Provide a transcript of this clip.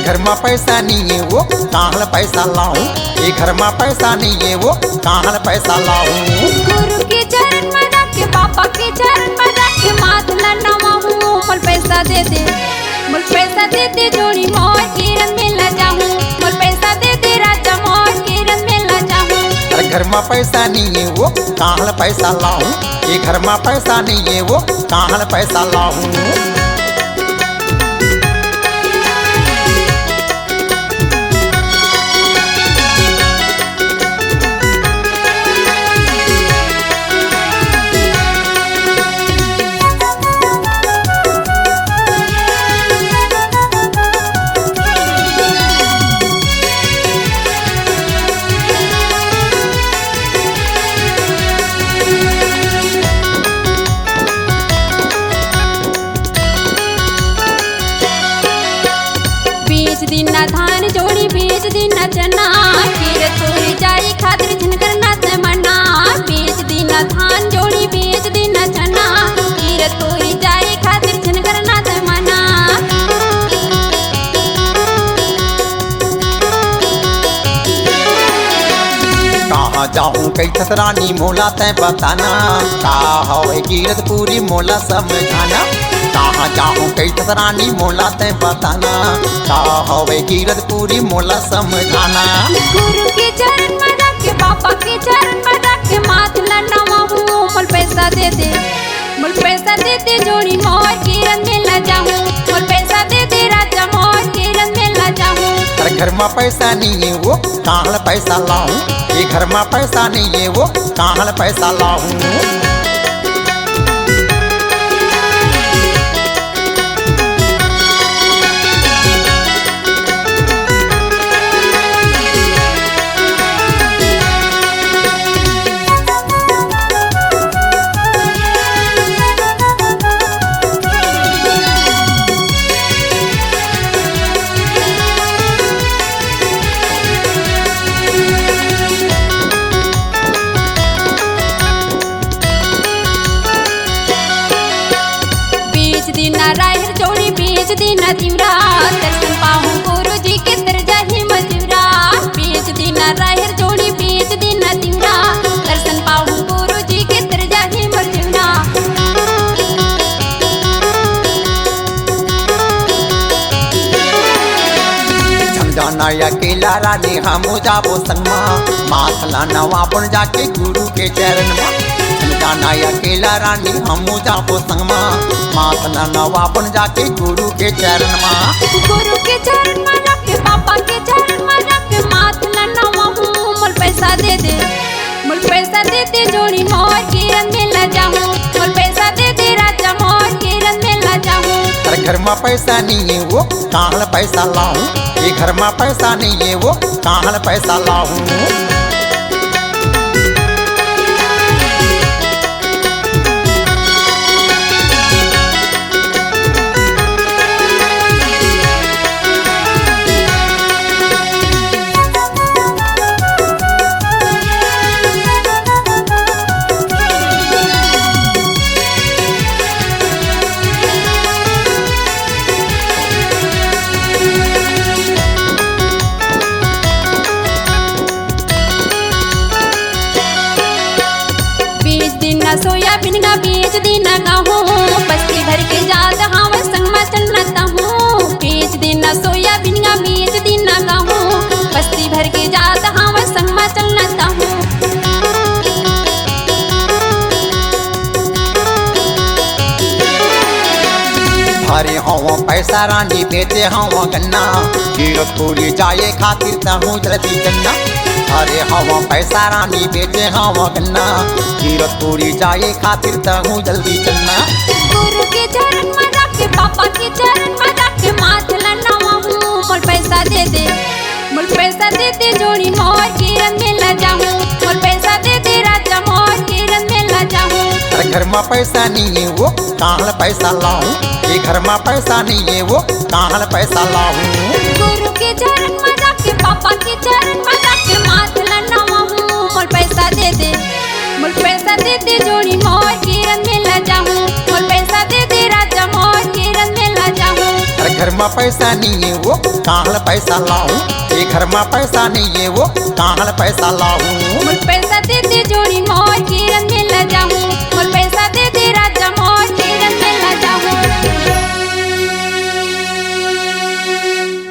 घर में पैसा नहीं है वो कहाँ पैसा लाऊं, ये घर में पैसा नहीं है वो कहाँ पैसा लाऊं। गुरु के चरण में रख के पापा के चरण में रख के माथ लड़ावा हूँ। मुल पैसा दे दे, मुल पैसा दे दे जोड़ी मोर किरण में ला जाऊँ। मुल पैसा दे दे राजा मोर किरण में ला जाऊँ। अरे घर में पैसा नहीं है वो कहाँ पैसा लाऊं, ये घर में पैसा नहीं है वो कहाँ पैसा लाऊं। दिना धान जोड़ी बेच दिना चना कीर तोरी जाई खातिर झनकर ना से मना। बेच दिना धान जोड़ी बेच दिना चना कीर तोरी जाई खातिर झनकर ना से मना। कहाँ जाऊँ कई रानी मोला तय बताना, कहा है कीरत पूरी मोला समझाना। कहाँ जाऊँ कई रानी मोला तय बताना, कहा है कीरत पूरी मोला समझाना। गुरु के चरण में रख के पापा के चरण में रख के माथ लड़ावा हूँ। मुल पैसा दे दे, मुल पैसा दे दे जोड़ी मोर किरण में ला जाऊँ। मुल पैसा दे दे राजा मोर किरण में ला जाऊँ। अरे घर में पैसा नहीं है वो कहाँ पैसा लाऊं, ये घर में पैसा नहीं है वो कहाँ पैसा लाऊं। दिना राहिर जोड़ी बेच दिना तिमरा दर्शन पाऊँ गुरु जी के तरजा ही मजूरा। बेच दिना राहिर जोड़ी बेच दिना तिमरा दर्शन पाऊँ गुरु जी के तरजा ही मजूरा। समझाना अकेला रानी हम जाबो संगमा, माथला नवा बन जाके गुरु के चरण में। जाना अकेला रानी हम जाबो संगमा, माथला नवा बन जाके गुरु के चरण में। गुरु के चरण में रख के पापा के चरण में रख के माथला नवा हूँ। मुल पैसा दे दे, मुल पैसा दे दे जोड़ी मोर किरण में ला जाऊँ। मुल पैसा दे दे राजा मोर किरण में ला जाऊँ। अरे घर में पैसा नहीं है वो कहाँ पैसा लाऊं, ये घर में पैसा नहीं है वो कहाँ पैसा लाऊं। दिना सोयाबीन का बीज दिना गाहूँ, बस्ती भर के जात हाँ संग में चलता हूँ। बीज दिना सोयाबीन का बीज दिना गाहूँ, बस्ती भर के जात हाँ संग में चलता हूँ। हरे हवा पैसा रानी बेचे हवा गन्ना, कीरत पूरी जाए खातिर तहूँ जल्दी जन्ना। हरे हवा पैसा रानी बेचे हवा गन्ना, कीरत पूरी जाए खातिर तहूँ जल्दी जन्ना। गुरु के चरण में रख के पापा के चरण में रख के माथ लड़ावा हूँ। मुल पैसा दे दे, मुल पैसा दे दे जोड़ी मोर किरण में ला जाऊँ। मुल पैसा दे दे राजा मोर किरण में ला जाऊँ। अरे घर में पैसा नहीं है वो कहाँ पैसा लाऊं, ये घर में पैसा नहीं है वो कहाँ पैसा लाऊं। गुरु के चरण में रख के पापा के चरण में रख के माथ लड़ावा हूँ। मुल पैसा दे दे, मुल पैसा दे दे जोड़ी मोर किरण में ला जाऊँ। मुल पैसा दे दे राजा मोर किरण में ला जाऊँ। अरे घर में पैसा नहीं है वो कहाँ पैसा लाऊं, ये घर में पैसा नहीं है वो कहाँ पैसा लाऊं। मोर पैसा